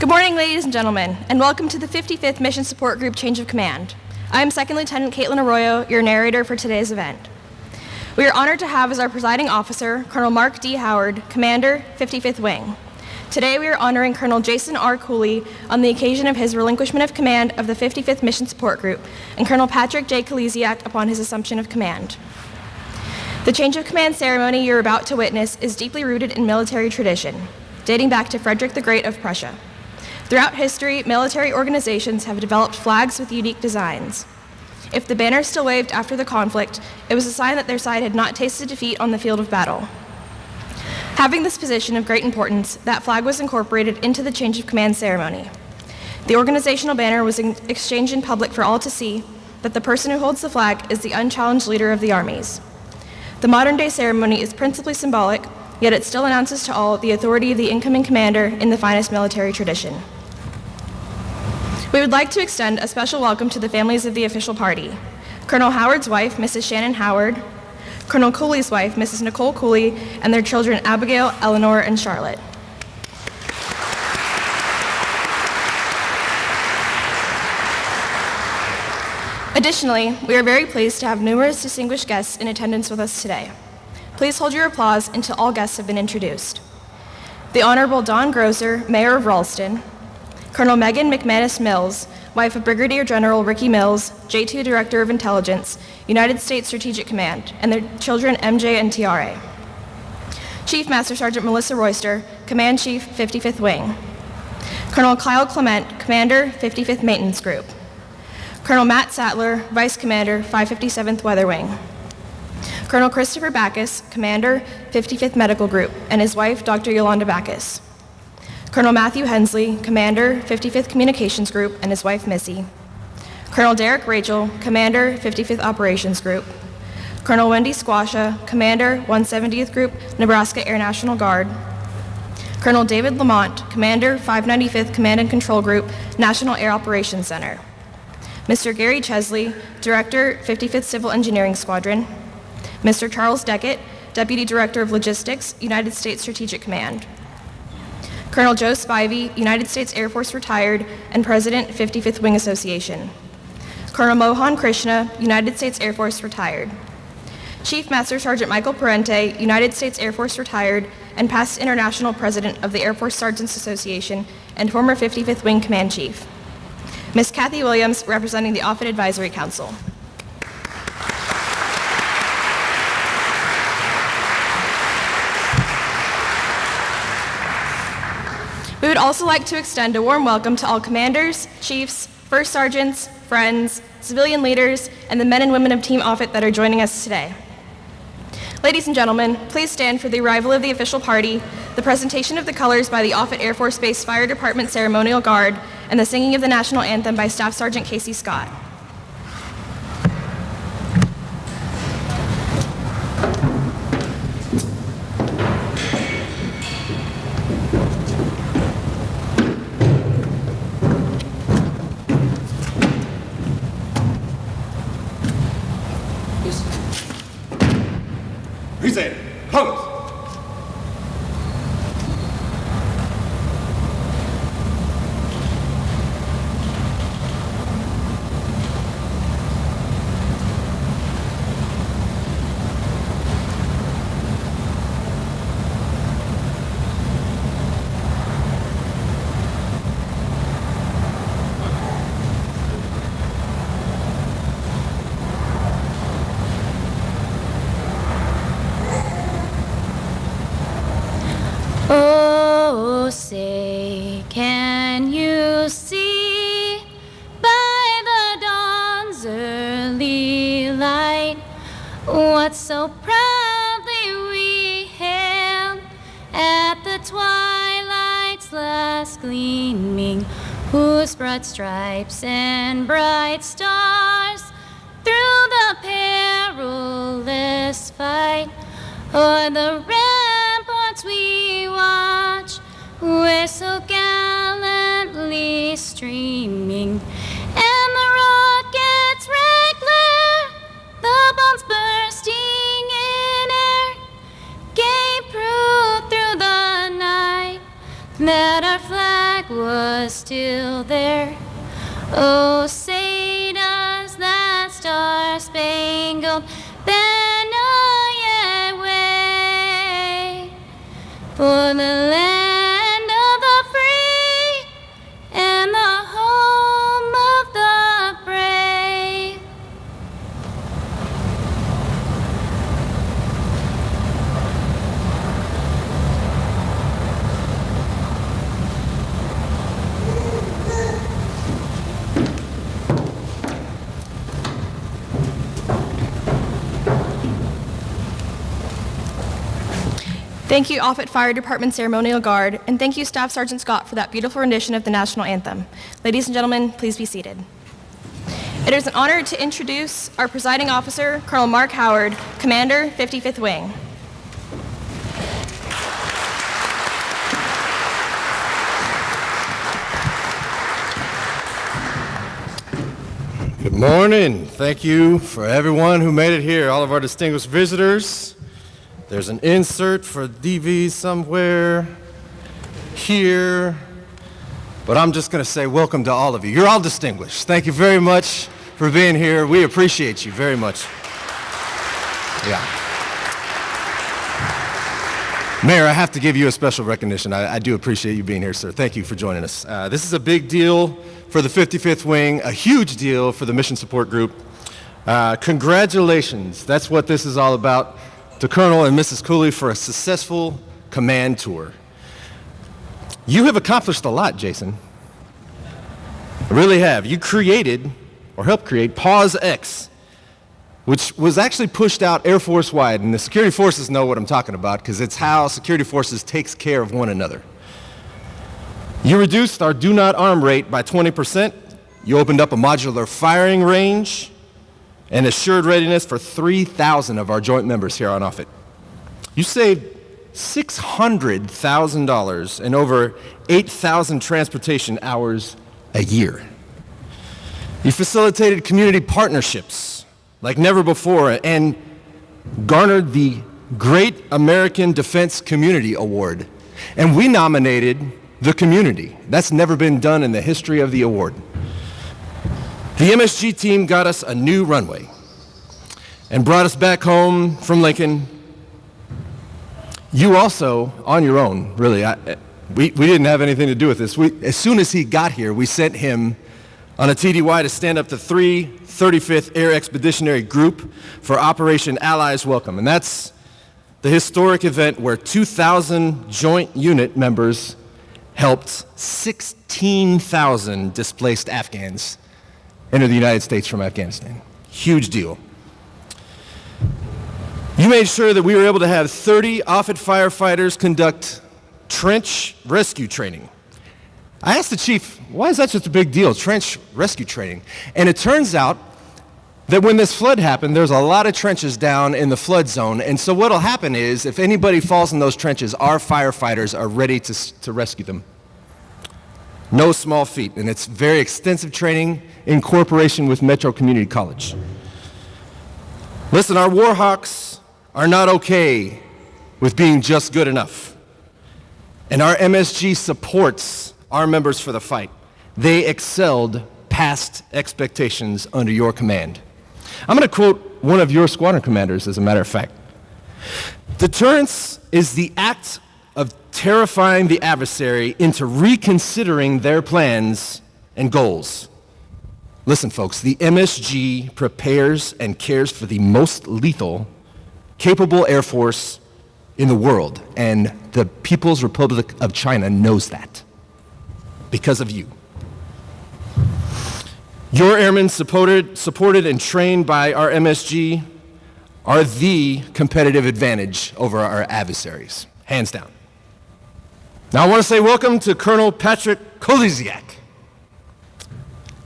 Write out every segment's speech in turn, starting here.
Good morning, ladies and gentlemen, and welcome to the 55th Mission Support Group Change of Command. I am Second Lieutenant Caitlin Arroyo, your narrator for today's event. We are honored to have as our presiding officer, Colonel Mark D. Howard, Commander, 55th Wing. Today we are honoring Colonel Jasin R. Cooley on the occasion of his relinquishment of command of the 55th Mission Support Group, and Colonel Patrick J. Kolesiak upon his assumption of command. The change of command ceremony you're about to witness is deeply rooted in military tradition, dating back to Frederick the Great of Prussia. Throughout history, military organizations have developed flags with unique designs. If the banner still waved after the conflict, it was a sign that their side had not tasted defeat on the field of battle. Having this position of great importance, that flag was incorporated into the change of command ceremony. The organizational banner was exchanged in public for all to see, but the person who holds the flag is the unchallenged leader of the armies. The modern-day ceremony is principally symbolic, yet it still announces to all the authority of the incoming commander in the finest military tradition. We would like to extend a special welcome to the families of the official party: Colonel Howard's wife, Mrs. Shannon Howard, Colonel Cooley's wife, Mrs. Nicole Cooley, and their children Abigail, Eleanor, and Charlotte. Additionally, we are very pleased to have numerous distinguished guests in attendance with us today. Please hold your applause until all guests have been introduced. The Honorable Don Grosser, Mayor of Ralston, Colonel Megan McManus Mills, wife of Brigadier General Ricky Mills, J2 Director of Intelligence, United States Strategic Command, and their children MJ and TRA. Chief Master Sergeant Melissa Royster, Command Chief, 55th Wing. Colonel Kyle Clement, Commander, 55th Maintenance Group. Colonel Matt Sattler, Vice Commander, 557th Weather Wing. Colonel Christopher Backus, Commander, 55th Medical Group, and his wife, Dr. Yolanda Backus. Colonel Matthew Hensley, Commander, 55th Communications Group, and his wife, Missy. Colonel Derek Rachel, Commander, 55th Operations Group. Colonel Wendy Squasha, Commander, 170th Group, Nebraska Air National Guard. Colonel David Lamont, Commander, 595th Command and Control Group, National Air Operations Center. Mr. Gary Chesley, Director, 55th Civil Engineering Squadron. Mr. Charles Deckett, Deputy Director of Logistics, United States Strategic Command. Colonel Joe Spivey, United States Air Force retired and President, 55th Wing Association. Colonel Mohan Krishna, United States Air Force retired. Chief Master Sergeant Michael Parente, United States Air Force retired and past International President of the Air Force Sergeants Association and former 55th Wing Command Chief. Ms. Kathy Williams, representing the Offutt Advisory Council. We would also like to extend a warm welcome to all commanders, chiefs, first sergeants, friends, civilian leaders, and the men and women of Team Offutt that are joining us today. Ladies and gentlemen, please stand for the arrival of the official party, the presentation of the colors by the Offutt Air Force Base Fire Department Ceremonial Guard, and the singing of the national anthem by Staff Sergeant Casey Scott. Present. Close. Oh, say, can you see by the dawn's early light what so proudly we hailed at the twilight's last gleaming, whose broad stripes and bright stars through the perilous fight o'er the ramparts we watch, we're so gallantly streaming, and the rocket's red glare, the bombs bursting in air, gave proof through the night that our flag was still there. Oh, say does that star-spangled banner yet wave for the land of the free and the home of the brave. Thank you, Offutt Fire Department Ceremonial Guard, and thank you, Staff Sergeant Scott, for that beautiful rendition of the national anthem. Ladies and gentlemen, please be seated. It is an honor to introduce our presiding officer, Colonel Mark Howard, Commander, 55th Wing. Good morning. Thank you for everyone who made it here, all of our distinguished visitors. There's an insert for DV somewhere here, but I'm just going to say welcome to all of you. You're all distinguished. Thank you very much for being here. We appreciate you very much. Yeah. Mayor, I have to give you a special recognition. I do appreciate you being here, sir. Thank you for joining us. This is a big deal for the 55th Wing, a huge deal for the Mission Support Group. Congratulations. That's what this is all about. To Colonel and Mrs. Cooley for a successful command tour. You have accomplished a lot, Jason. You really have. You created, or helped create, Pause X, which was actually pushed out Air Force-wide, and the security forces know what I'm talking about because it's how security forces takes care of one another. You reduced our do not arm rate by 20%. You opened up a modular firing range and assured readiness for 3,000 of our joint members here on Offutt. You saved $600,000 and over 8,000 transportation hours a year. You facilitated community partnerships like never before and garnered the Great American Defense Community Award. And we nominated the community. That's never been done in the history of the award. The MSG team got us a new runway and brought us back home from Lincoln. You also, on your own, really, we didn't have anything to do with this. As soon as he got here, we sent him on a TDY to stand up the 335th Air Expeditionary Group for Operation Allies Welcome. And that's the historic event where 2,000 joint unit members helped 16,000 displaced Afghans enter the United States from Afghanistan. Huge deal. You made sure that we were able to have 30 Offutt firefighters conduct trench rescue training. I asked the chief, why is that such a big deal, trench rescue training? And it turns out that when this flood happened, there's a lot of trenches down in the flood zone, and so what'll happen is, if anybody falls in those trenches, our firefighters are ready to rescue them. No small feat, and it's very extensive training in cooperation with Metro Community College. Listen, our Warhawks are not okay with being just good enough. And our MSG supports our members for the fight. They excelled past expectations under your command. I'm going to quote one of your squadron commanders, as a matter of fact. Deterrence is the act of terrifying the adversary into reconsidering their plans and goals. Listen, folks, the MSG prepares and cares for the most lethal, capable Air Force in the world, and the People's Republic of China knows that because of you. Your airmen, supported and trained by our MSG, are the competitive advantage over our adversaries, hands down. Now I want to say welcome to Colonel Patrick Kolesiak.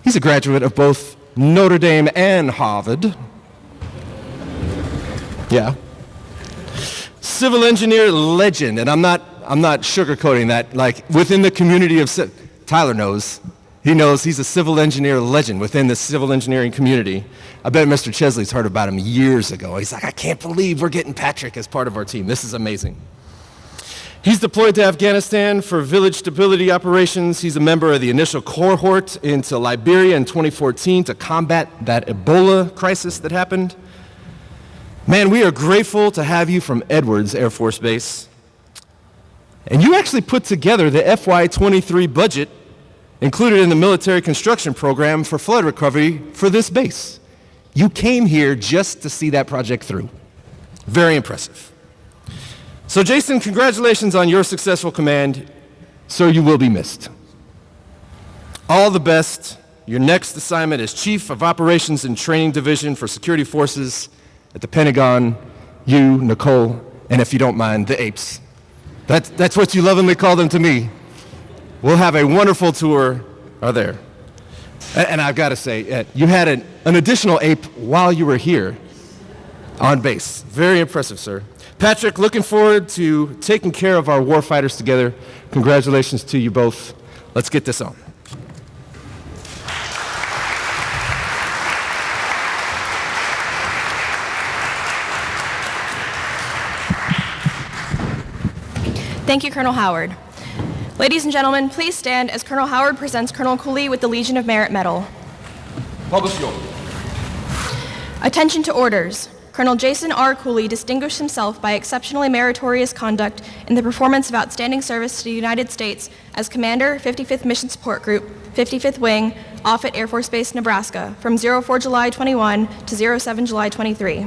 He's a graduate of both Notre Dame and Harvard. Yeah. Civil engineer legend, and I'm not sugarcoating that, like within the community of, Tyler knows, he knows he's a civil engineer legend within the civil engineering community. I bet Mr. Chesley's heard about him years ago. He's like, I can't believe we're getting Patrick as part of our team. This is amazing. He's deployed to Afghanistan for village stability operations. He's a member of the initial cohort into Liberia in 2014 to combat that Ebola crisis that happened. Man, we are grateful to have you from Edwards Air Force Base. And you actually put together the FY23 budget included in the military construction program for flood recovery for this base. You came here just to see that project through. Very impressive. So Jasin, congratulations on your successful command. Sir, you will be missed. All the best. Your next assignment is Chief of Operations and Training Division for Security Forces at the Pentagon. You, Nicole, and if you don't mind, the apes. That's what you lovingly call them to me. We'll have a wonderful tour there. And I've got to say, you had an additional ape while you were here on base. Very impressive, sir. Patrick, looking forward to taking care of our warfighters together. Congratulations to you both. Let's get this on. Thank you, Colonel Howard. Ladies and gentlemen, please stand as Colonel Howard presents Colonel Cooley with the Legion of Merit Medal. Attention to orders. Colonel Jasin R. Cooley distinguished himself by exceptionally meritorious conduct in the performance of outstanding service to the United States as Commander, 55th Mission Support Group, 55th Wing, Offutt Air Force Base, Nebraska, from 04 July 21 to 07 July 23.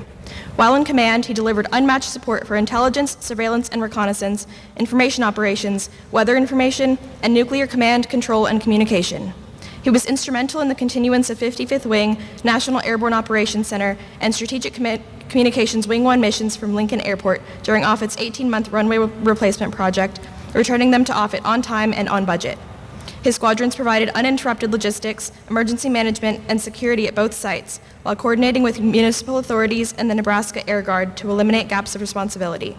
While in command, he delivered unmatched support for intelligence, surveillance, and reconnaissance, information operations, weather information, and nuclear command, control, and communication. He was instrumental in the continuance of 55th Wing, National Airborne Operations Center, and Strategic Communications Wing 1 missions from Lincoln Airport during Offutt's 18-month runway replacement project, returning them to Offutt on time and on budget. His squadrons provided uninterrupted logistics, emergency management, and security at both sites, while coordinating with municipal authorities and the Nebraska Air Guard to eliminate gaps of responsibility.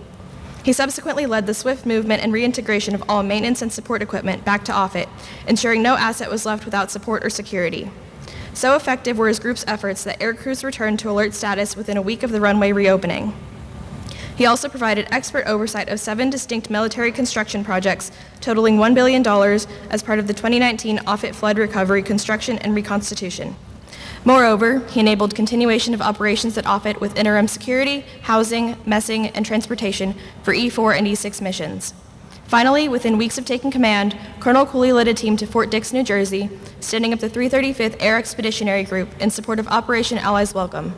He subsequently led the swift movement and reintegration of all maintenance and support equipment back to Offutt, ensuring no asset was left without support or security. So effective were his group's efforts that air crews returned to alert status within a week of the runway reopening. He also provided expert oversight of 7 distinct military construction projects totaling $1 billion as part of the 2019 Offutt Flood Recovery Construction and Reconstitution. Moreover, he enabled continuation of operations at Offutt with interim security, housing, messing, and transportation for E4 and E6 missions. Finally, within weeks of taking command, Colonel Cooley led a team to Fort Dix, New Jersey, standing up the 335th Air Expeditionary Group in support of Operation Allies Welcome.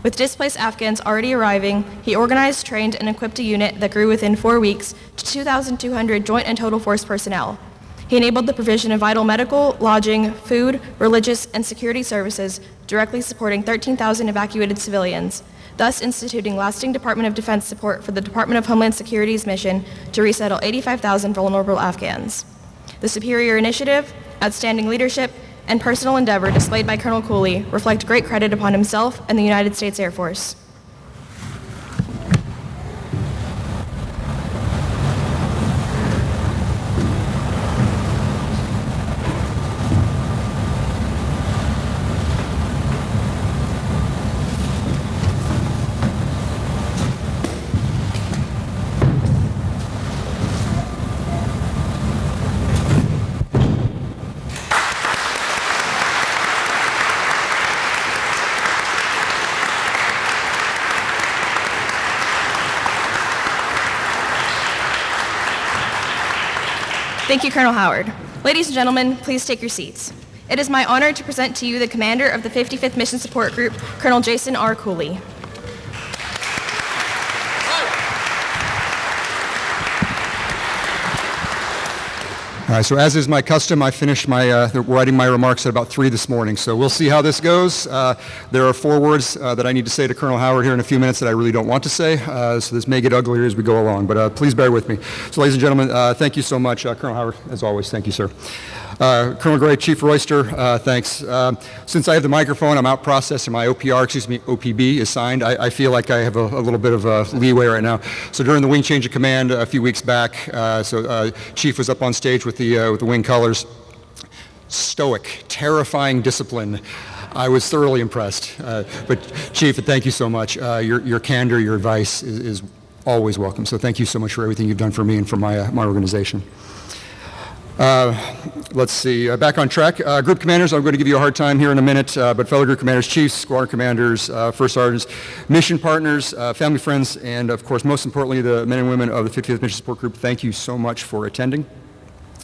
With displaced Afghans already arriving, he organized, trained, and equipped a unit that grew within 4 weeks to 2,200 Joint and Total Force personnel. He enabled the provision of vital medical, lodging, food, religious, and security services, directly supporting 13,000 evacuated civilians, thus instituting lasting Department of Defense support for the Department of Homeland Security's mission to resettle 85,000 vulnerable Afghans. The superior initiative, outstanding leadership, and personal endeavor displayed by Colonel Cooley reflect great credit upon himself and the United States Air Force. Thank you, Colonel Howard. Ladies and gentlemen, please take your seats. It is my honor to present to you the commander of the 55th Mission Support Group, Colonel Jasin R. Cooley. All right, so as is my custom, I finished writing my remarks at about 3 this morning, so we'll see how this goes. There are 4 words that I need to say to Colonel Howard here in a few minutes that I really don't want to say, so this may get uglier as we go along, but please bear with me. So ladies and gentlemen, thank you so much. Colonel Howard, as always, thank you, sir. Colonel Gray, Chief Royster, thanks. Since I have the microphone, I'm out processing my OPB is signed. I feel like I have a little bit of leeway right now. So during the wing change of command a few weeks back, Chief was up on stage with the wing colors. Stoic, terrifying discipline. I was thoroughly impressed. But Chief, thank you so much. Your candor, your advice is always welcome. So thank you so much for everything you've done for me and for my organization. Let's see, back on track. Group commanders, I'm going to give you a hard time here in a minute, but fellow group commanders, chiefs, squadron commanders, first sergeants, mission partners, family, friends, and of course, most importantly, the men and women of the 50th Mission Support Group, thank you so much for attending.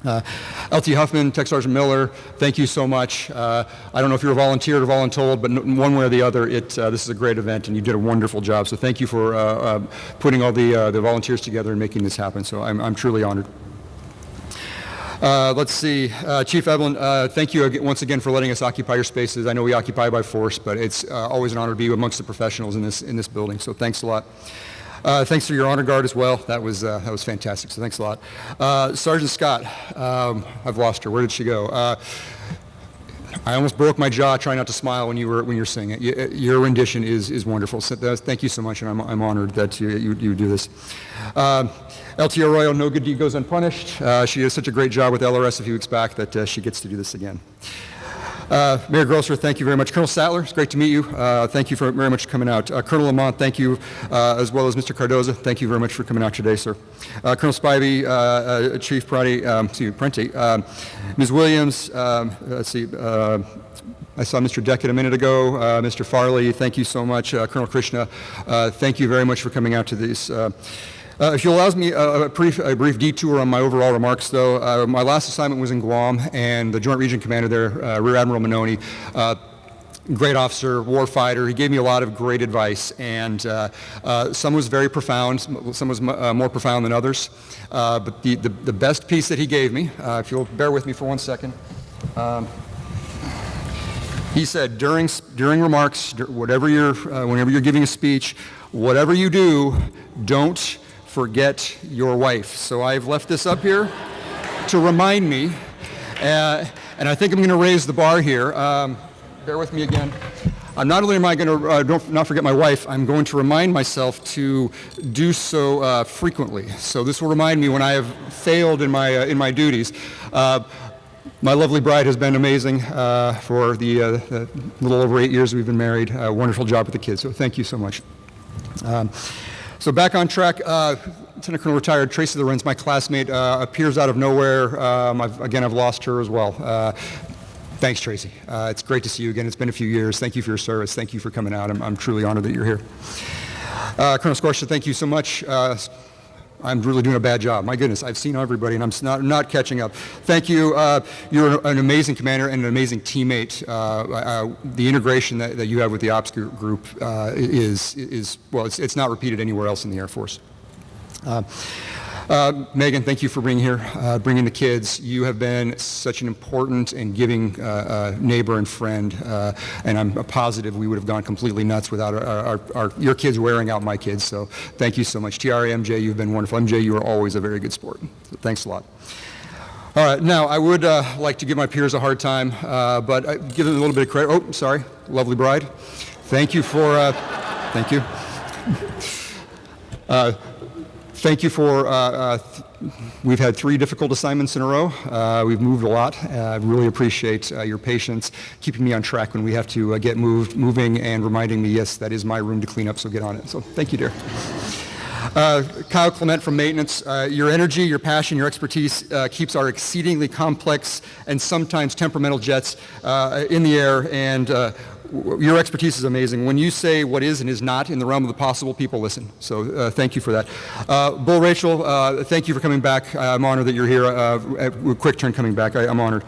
LT Huffman, Tech Sergeant Miller, thank you so much. I don't know if you're a volunteer or voluntold, but one way or the other, this is a great event, and you did a wonderful job. So thank you for putting all the volunteers together and making this happen. So I'm truly honored. Let's see, Chief Evelyn, thank you once again for letting us occupy your spaces. I know we occupy by force, but it's always an honor to be amongst the professionals in this building. So thanks a lot. Thanks for your honor guard as well. That was fantastic. So thanks a lot. Sergeant Scott, I've lost her. Where did she go? I almost broke my jaw trying not to smile when you were singing. Your rendition is wonderful. So thank you so much, and I'm honored that you do this. LT Arroyo, no good deed goes unpunished. She does such a great job with LRS a few weeks back that she gets to do this again. Mayor Grosser, thank you very much. Colonel Sattler, it's great to meet you. Thank you very much for coming out. Colonel Lamont, thank you, as well as Mr. Cardoza. Thank you very much for coming out today, sir. Colonel Spivey, Chief Prenti, Ms. Williams, let's see, I saw Mr. Deckett a minute ago. Mr. Farley, thank you so much. Colonel Krishna, thank you very much for coming out to these. If you'll allow me a brief detour on my overall remarks, though, my last assignment was in Guam, and the Joint Region Commander there, Rear Admiral Manoni, great officer, war fighter. He gave me a lot of great advice, and some was very profound, some was more profound than others. But the best piece that he gave me, if you'll bear with me for 1 second, he said during remarks, whenever you're giving a speech, whatever you do, don't forget your wife. So I've left this up here to remind me, and I think I'm going to raise the bar here. Bear with me again. Not only am I going to not forget my wife, I'm going to remind myself to do so frequently. So this will remind me when I have failed in my duties. My lovely bride has been amazing for the little over 8 years we've been married. Wonderful job with the kids, so thank you so much. So back on track, Lieutenant Colonel retired Tracy Lorenz, my classmate, appears out of nowhere. I've lost her as well. Thanks, Tracy. It's great to see you again. It's been a few years. Thank you for your service. Thank you for coming out. I'm truly honored that you're here. Colonel Scorsia, thank you so much. I'm really doing a bad job. My goodness, I've seen everybody, and I'm not catching up. Thank you. You're an amazing commander and an amazing teammate. The integration that you have with the ops group it's not repeated anywhere else in the Air Force. Megan, thank you for being here, bringing the kids. You have been such an important and giving neighbor and friend, and I'm positive we would have gone completely nuts without your kids wearing out my kids. So thank you so much. TRA, MJ, you've been wonderful. MJ, you are always a very good sport. So thanks a lot. All right, now I would like to give my peers a hard time, but give them a little bit of credit. Oh, sorry, lovely bride. Thank you for, thank you. Thank you for, we've had 3 difficult assignments in a row. We've moved a lot. I really appreciate your patience, keeping me on track when we have to get moving and reminding me, yes, that is my room to clean up, so get on it. So thank you, dear. Kyle Clement from maintenance, your energy, your passion, your expertise keeps our exceedingly complex and sometimes temperamental jets in the air, and your expertise is amazing. When you say what is and is not in the realm of the possible, people listen. So thank you for that. Bull Rachel, thank you for coming back. I'm honored that you're here. Quick turn coming back. I'm honored.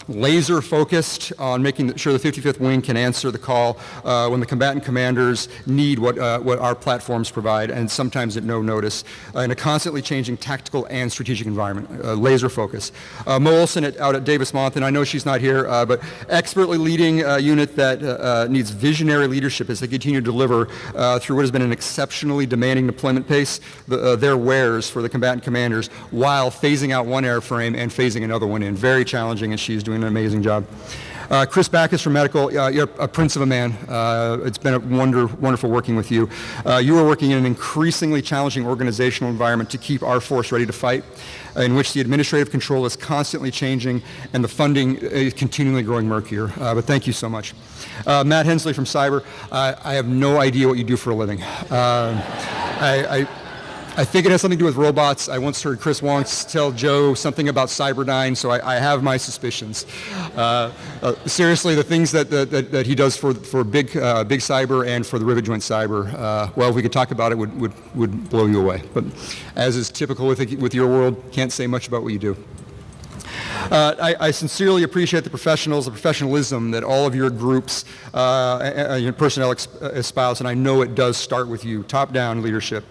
Laser focused on making sure the 55th Wing can answer the call when the combatant commanders need what our platforms provide, and sometimes at no notice, in a constantly changing tactical and strategic environment. Laser focus. Mo Olson out at Davis Monthan, I know she's not here, but expertly leading a unit that needs visionary leadership as they continue to deliver through what has been an exceptionally demanding deployment pace, their wares for the combatant commanders, while phasing out one airframe and phasing another one in. Very challenging, and she's doing an amazing job. Chris Backus from Medical, you're a prince of a man. It's been a wonderful working with you. You are working in an increasingly challenging organizational environment to keep our force ready to fight, in which the administrative control is constantly changing and the funding is continually growing murkier. But thank you so much. Matt Hensley from Cyber, I have no idea what you do for a living. I think it has something to do with robots. I once heard Chris Wonks tell Joe something about Cyberdyne, so I have my suspicions. Seriously, the things that he does for big cyber and for the rivet joint cyber, well, if we could talk about it, would blow you away. But as is typical with your world, can't say much about what you do. I sincerely appreciate the professionalism that all of your groups, your personnel espouse, and I know it does start with you, top-down leadership.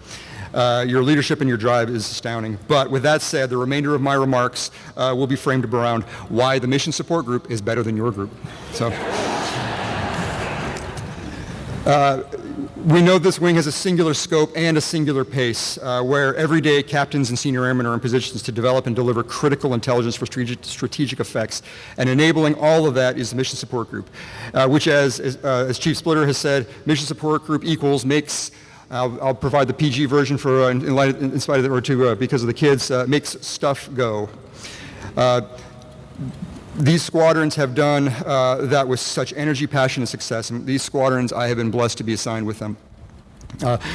Your leadership and your drive is astounding. But with that said, the remainder of my remarks will be framed around why the Mission Support Group is better than your group. So, we know this wing has a singular scope and a singular pace, where every day captains and senior airmen are in positions to develop and deliver critical intelligence for strategic effects. And enabling all of that is the Mission Support Group, which, as Chief Splitter has said, Mission Support Group makes. I'll provide the PG version for in spite of because of the kids. Makes stuff go. These squadrons have done that with such energy, passion, and success. And these squadrons, I have been blessed to be assigned with them.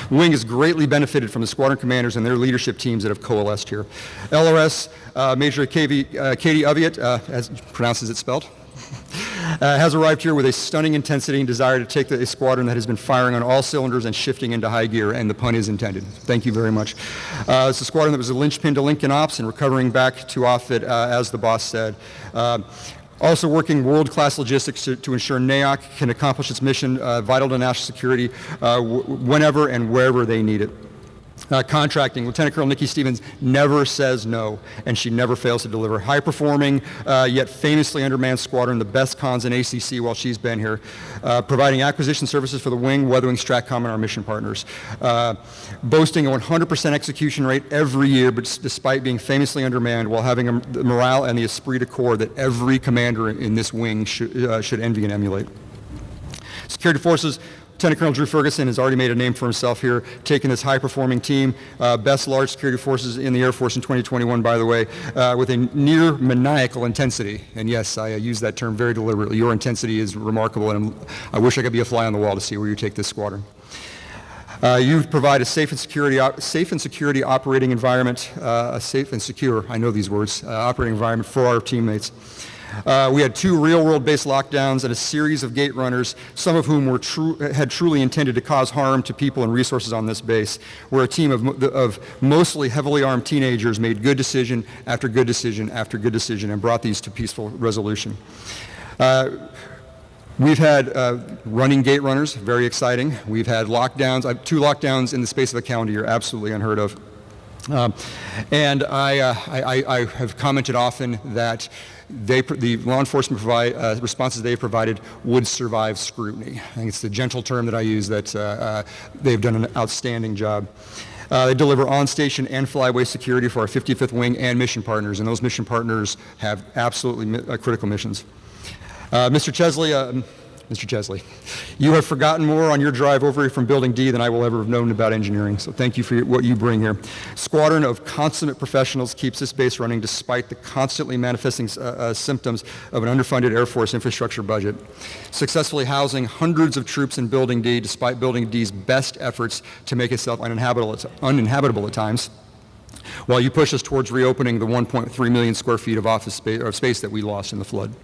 Wing has greatly benefited from the squadron commanders and their leadership teams that have coalesced here. LRS Major Katie Offutt, as pronounces it spelled, has arrived here with a stunning intensity and desire to take a squadron that has been firing on all cylinders and shifting into high gear, and the pun is intended. Thank you very much. It's a squadron that was a linchpin to Lincoln Ops and recovering back to Offutt, as the boss said. Also working world-class logistics to ensure NAOC can accomplish its mission vital to national security whenever and wherever they need it. Contracting, Lieutenant Colonel Nikki Stevens never says no, and she never fails to deliver. High-performing, yet famously undermanned squadron, the best cons in ACC while she's been here. Providing acquisition services for the wing, weathering STRATCOM and our mission partners. Boasting a 100% execution rate every year, but despite being famously undermanned, while having the morale and the esprit de corps that every commander in this wing should envy and emulate. Security forces. Lieutenant Colonel Drew Ferguson has already made a name for himself here, taking this high-performing team, best large security forces in the Air Force in 2021, by the way, with a near maniacal intensity. And yes, I use that term very deliberately. Your intensity is remarkable, and I wish I could be a fly on the wall to see where you take this squadron. You provide a safe and security operating environment, a safe and secure, I know these words, operating environment for our teammates. We had 2 real-world based lockdowns and a series of gate runners, some of whom had truly intended to cause harm to people and resources on this base, where a team of mostly heavily armed teenagers made good decision after good decision after good decision and brought these to peaceful resolution. We've had running gate runners, very exciting. We've had lockdowns, 2 lockdowns in the space of a calendar year, absolutely unheard of. And I have commented often that the law enforcement responses they've provided would survive scrutiny. I think it's the gentle term that I use, that they've done an outstanding job. They deliver on-station and flyaway security for our 55th Wing and mission partners, and those mission partners have absolutely critical missions. Mr. Chesley, you have forgotten more on your drive over here from Building D than I will ever have known about engineering, so thank you for what you bring here. Squadron of consummate professionals keeps this base running despite the constantly manifesting symptoms of an underfunded Air Force infrastructure budget. Successfully housing hundreds of troops in Building D despite Building D's best efforts to make itself uninhabitable at times, while you push us towards reopening the 1.3 million square feet of office space that we lost in the flood.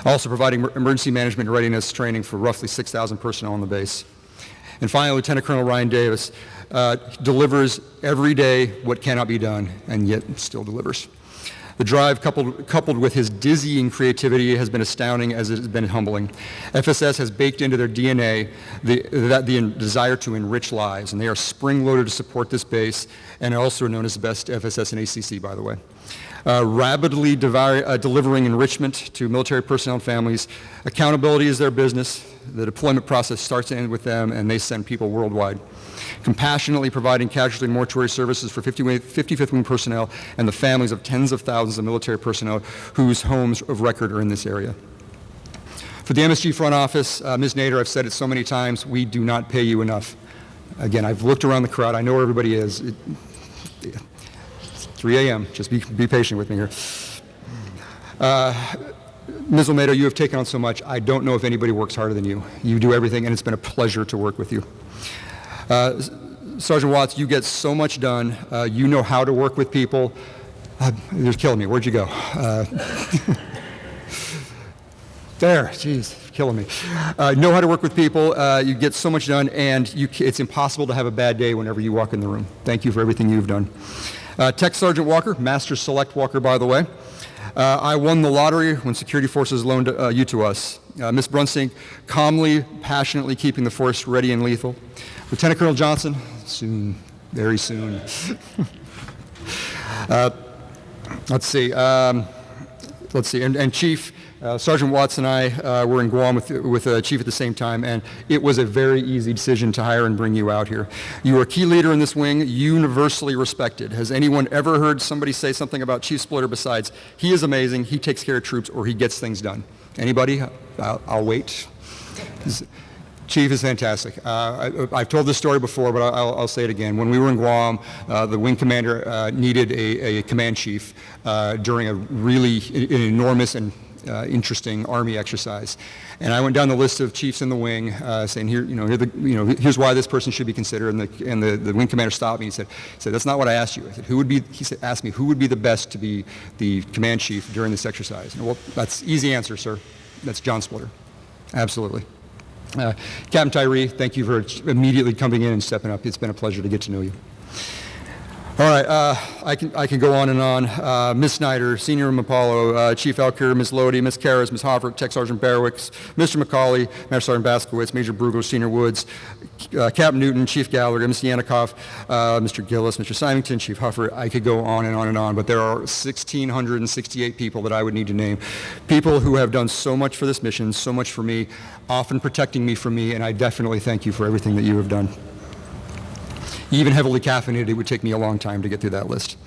Also providing emergency management and readiness training for roughly 6,000 personnel on the base. And finally, Lieutenant Colonel Ryan Davis delivers every day what cannot be done, and yet still delivers. The drive, coupled with his dizzying creativity, has been astounding as it has been humbling. FSS has baked into their DNA the desire to enrich lives, and they are spring-loaded to support this base, and also known as the best FSS in ACC, by the way. Rapidly delivering enrichment to military personnel and families. Accountability is their business. The deployment process starts and ends with them, and they send people worldwide. Compassionately providing casualty and mortuary services for 55th Wing personnel and the families of tens of thousands of military personnel whose homes of record are in this area. For the MSG front office, Ms. Nader, I've said it so many times, we do not pay you enough. Again, I've looked around the crowd. I know where everybody is. It's 3 a.m. Just be patient with me here. Ms. Olmedo, you have taken on so much. I don't know if anybody works harder than you. You do everything, and it's been a pleasure to work with you. Sergeant Watts, you get so much done. You know how to work with people. You're killing me. Where'd you go? There, jeez, killing me. Know how to work with people. You get so much done, and it's impossible to have a bad day whenever you walk in the room. Thank you for everything you've done. Tech Sergeant Walker, Master Select Walker, by the way. I won the lottery when security forces loaned you to us. Ms. Brunsink, calmly, passionately keeping the force ready and lethal. Lieutenant Colonel Johnson, soon, very soon. Let's see, and Chief, Sergeant Watts and I were in Guam with Chief at the same time, and it was a very easy decision to hire and bring you out here. You are a key leader in this wing, universally respected. Has anyone ever heard somebody say something about Chief Splitter besides, he is amazing, he takes care of troops, or he gets things done? Anybody? I'll wait. Chief is fantastic. I've told this story before, but I'll say it again. When we were in Guam, the wing commander needed a command chief during a really enormous and interesting Army exercise, and I went down the list of chiefs in the wing, saying, here's why this person should be considered. And the wing commander stopped me. He said, "That's not what I asked you." I said, asked me who would be the best to be the command chief during this exercise. And, well, that's easy answer, sir. That's John Splitter. Absolutely. Captain Tyree, thank you for immediately coming in and stepping up. It's been a pleasure to get to know you. All right, I can go on and on. Ms. Snyder, Senior Mapalo, Chief Elker, Ms. Lodi, Ms. Karras, Ms. Hoffert, Tech Sergeant Barwicks, Mr. McCauley, Master Sergeant Baskowitz, Major Brugler, Senior Woods, Captain Newton, Chief Gallagher, Ms. Yanikoff, Mr. Gillis, Mr. Symington, Chief Huffer. I could go on and on and on, but there are 1,668 people that I would need to name. People who have done so much for this mission, so much for me, often protecting me from me, and I definitely thank you for everything that you have done. Even heavily caffeinated, it would take me a long time to get through that list.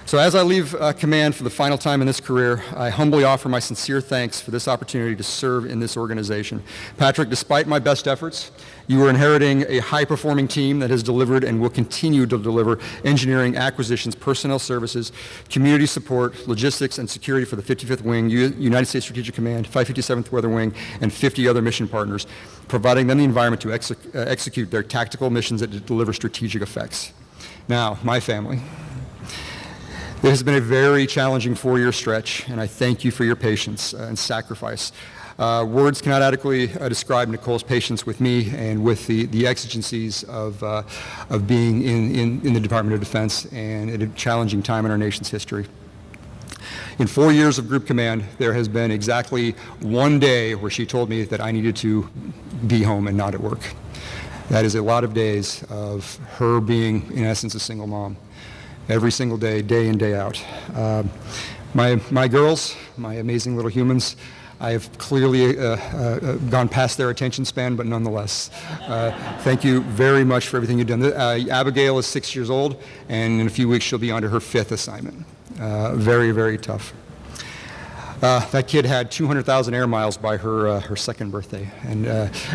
So as I leave command for the final time in this career, I humbly offer my sincere thanks for this opportunity to serve in this organization. Patrick, despite my best efforts, you are inheriting a high-performing team that has delivered and will continue to deliver engineering, acquisitions, personnel services, community support, logistics, and security for the 55th Wing, United States Strategic Command, 557th Weather Wing, and 50 other mission partners, providing them the environment to execute their tactical missions that deliver strategic effects. Now, my family. It has been a very challenging 4-year stretch, and I thank you for your patience and sacrifice. Words cannot adequately describe Nicole's patience with me and with the exigencies of being in the Department of Defense and at a challenging time in our nation's history. In 4 years of group command, there has been exactly one day where she told me that I needed to be home and not at work. That is a lot of days of her being, in essence, a single mom. Every single day, day in, day out. My girls, my amazing little humans, I have clearly gone past their attention span, but nonetheless, thank you very much for everything you've done. Abigail is 6 years old, and in a few weeks she'll be on to her 5th assignment. Very, very tough. That kid had 200,000 air miles by her 2nd birthday. And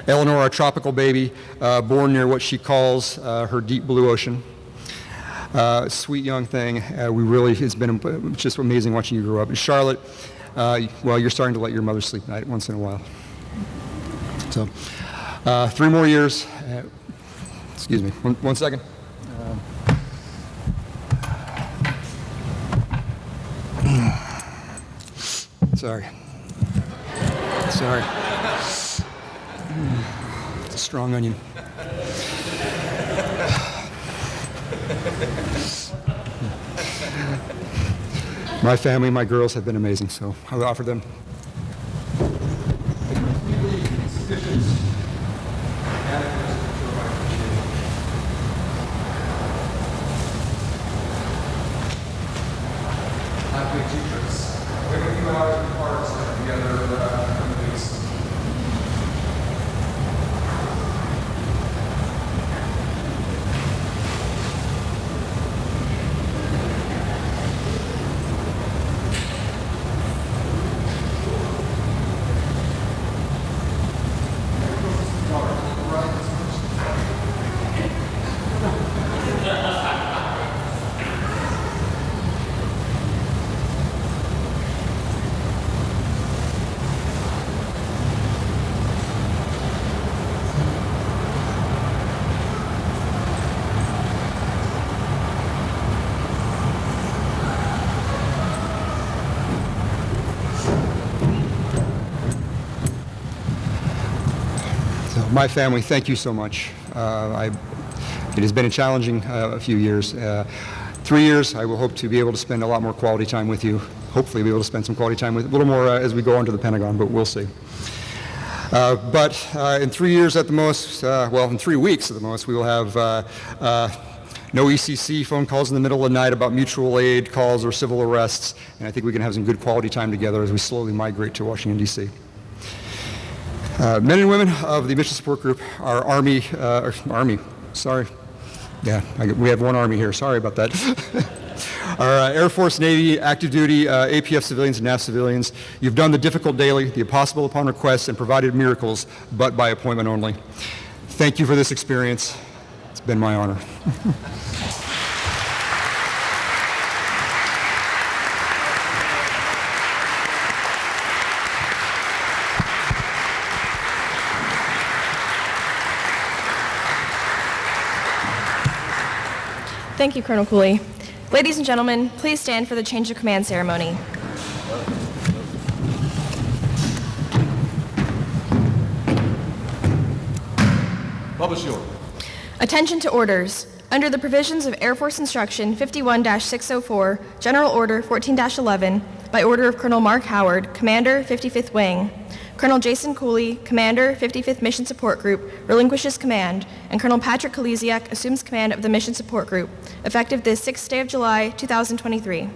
Eleanor, our tropical baby, born near what she calls her deep blue ocean. Sweet young thing. It's been just amazing watching you grow up. And Charlotte, well, you're starting to let your mother sleep at night once in a while. So, 3 more years. Excuse me, one second. Sorry. It's a strong onion. My family, my girls have been amazing, so I would offer them. My family, thank you so much. It has been a challenging few years. 3 years, I will hope to be able to spend a lot more quality time with you. Hopefully be able to spend some quality time with a little more as we go on to the Pentagon, but we'll see. But in 3 years at the most, well, in 3 weeks at the most, we will have no ECC phone calls in the middle of the night about mutual aid calls or civil arrests, and I think we can have some good quality time together as we slowly migrate to Washington, D.C. Men and women of the Mission Support Group, our Army, sorry. Yeah, we have one Army here. Sorry about that. Our Air Force, Navy, active duty, APF civilians, and NAF civilians, you've done the difficult daily, the impossible upon request, and provided miracles, but by appointment only. Thank you for this experience. It's been my honor. Thank you, Colonel Cooley. Ladies and gentlemen, please stand for the change of command ceremony. Publish your. Attention to orders. Under the provisions of Air Force Instruction 51-604, General Order 14-11, by order of Colonel Mark Howard, Commander, 55th Wing, Colonel Jasin Cooley, Commander, 55th Mission Support Group, relinquishes command, and Colonel Patrick Kolesiak assumes command of the Mission Support Group, effective this 6th day of July, 2023.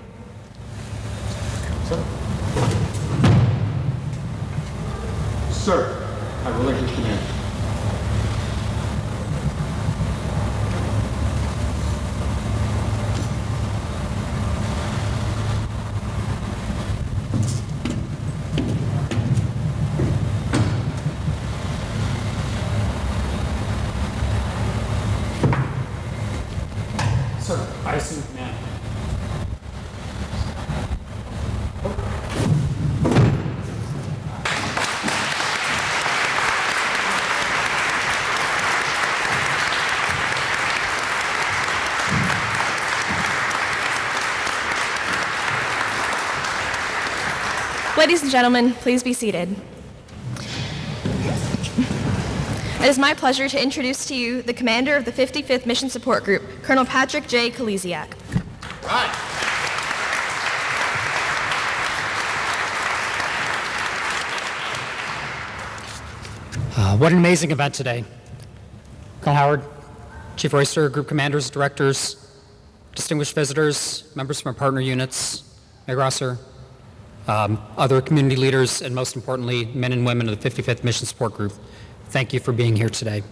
Sir, I relinquish command. I assume command. Ladies and gentlemen, please be seated. It is my pleasure to introduce to you the commander of the 55th Mission Support Group, Colonel Patrick J. Kolesiak. Right. What an amazing event today. Colonel Howard, Chief Royster, Group Commanders, Directors, distinguished visitors, members from our partner units, Mayor Grosser, other community leaders, and most importantly, men and women of the 55th Mission Support Group. Thank you for being here today.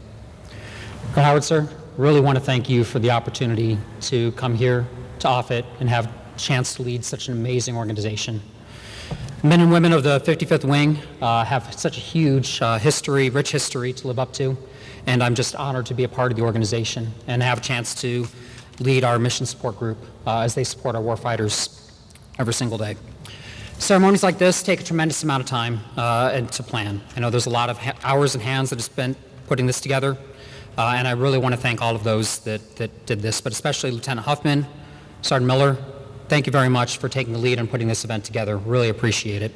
Colonel Howard, sir, really want to thank you for the opportunity to come here to Offutt and have a chance to lead such an amazing organization. Men and women of the 55th Wing have such a huge history, rich history to live up to, and I'm just honored to be a part of the organization and have a chance to lead our mission support group as they support our warfighters every single day. Ceremonies like this take a tremendous amount of time and to plan. I know there's a lot of hours and hands that are spent putting this together, and I really want to thank all of those that did this, but especially Lieutenant Huffman, Sergeant Miller. Thank you very much for taking the lead on putting this event together. Really appreciate it.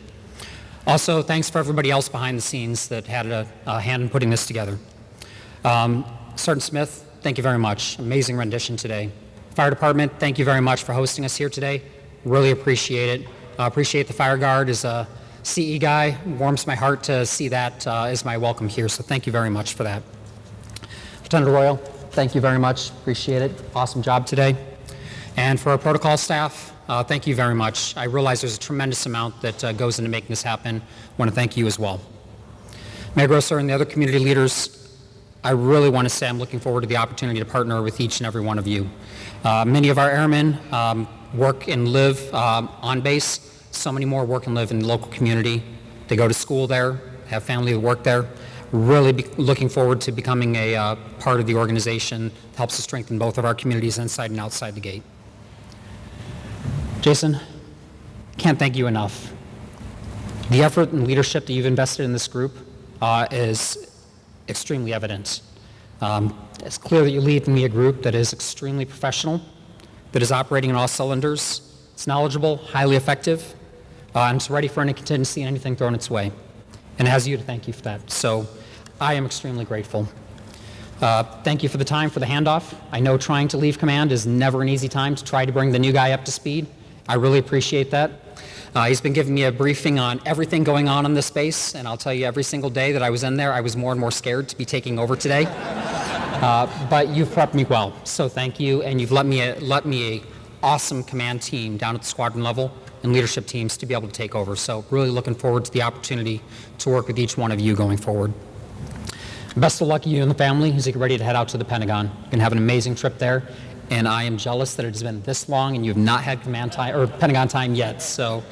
Also, thanks for everybody else behind the scenes that had a hand in putting this together. Sergeant Smith, thank you very much. Amazing rendition today. Fire Department, thank you very much for hosting us here today. Really appreciate it. Appreciate the Fire Guard as a CE guy. Warms my heart to see that as my welcome here, so thank you very much for that. Lieutenant Royal, thank you very much. Appreciate it. Awesome job today. And for our protocol staff, thank you very much. I realize there's a tremendous amount that goes into making this happen. I want to thank you as well. Mayor Grosser and the other community leaders, I really want to say I'm looking forward to the opportunity to partner with each and every one of you. Many of our airmen work and live on base. So many more work and live in the local community. They go to school there, have family that work there. Really looking forward to becoming a part of the organization that helps to strengthen both of our communities inside and outside the gate. Jason, can't thank you enough. The effort and leadership that you've invested in this group is extremely evident. It's clear that you lead me a group that is extremely professional, that is operating on all cylinders. It's knowledgeable, highly effective, and it's ready for any contingency and anything thrown its way. And it has you to thank you for that. So I am extremely grateful. Thank you for the time for the handoff. I know trying to leave command is never an easy time to try to bring the new guy up to speed. I really appreciate that. He's been giving me a briefing on everything going on in this space, and I'll tell you, every single day that I was in there, I was more and more scared to be taking over today. But you've prepped me well, so thank you, and you've let me a awesome command team down at the squadron level and leadership teams to be able to take over. So really looking forward to the opportunity to work with each one of you going forward. Best of luck to you and the family as you get ready to head out to the Pentagon. You're going to have an amazing trip there, and I am jealous that it has been this long and you have not had command time or Pentagon time yet. So,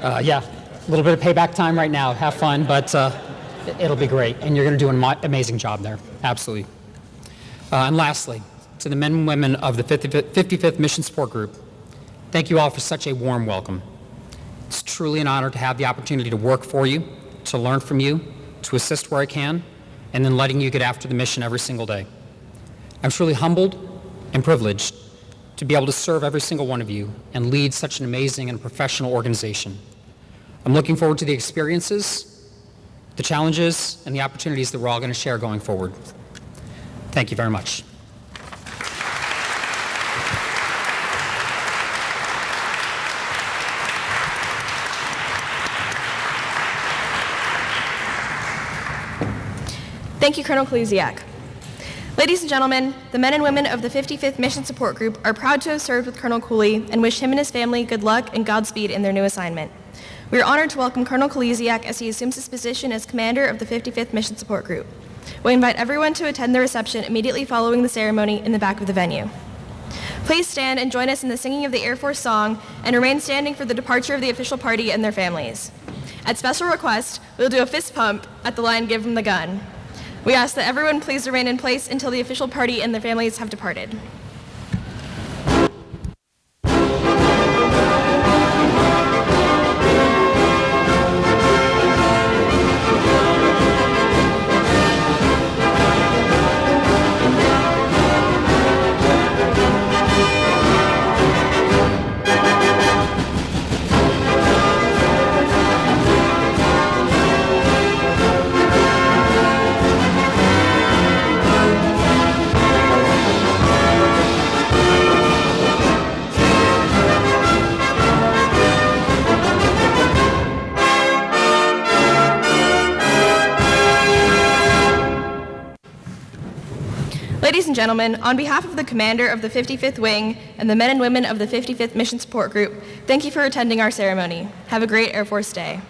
yeah, a little bit of payback time right now. Have fun, but it'll be great, and you're going to do an amazing job there. Absolutely. And lastly, to the men and women of the 55th Mission Support Group, thank you all for such a warm welcome. It's truly an honor to have the opportunity to work for you, to learn from you, to assist where I can, and then letting you get after the mission every single day. I'm truly humbled and privileged to be able to serve every single one of you and lead such an amazing and professional organization. I'm looking forward to the experiences, the challenges, and the opportunities that we're all going to share going forward. Thank you very much. Thank you, Colonel Kolesiak. Ladies and gentlemen, the men and women of the 55th Mission Support Group are proud to have served with Colonel Cooley and wish him and his family good luck and Godspeed in their new assignment. We are honored to welcome Colonel Kolesiak as he assumes his position as commander of the 55th Mission Support Group. We invite everyone to attend the reception immediately following the ceremony in the back of the venue. Please stand and join us in the singing of the Air Force song and remain standing for the departure of the official party and their families. At special request, we will do a fist pump at the line "Give 'em the gun." We ask that everyone please remain in place until the official party and their families have departed. Ladies and gentlemen, on behalf of the commander of the 55th Wing and the men and women of the 55th Mission Support Group, thank you for attending our ceremony. Have a great Air Force Day.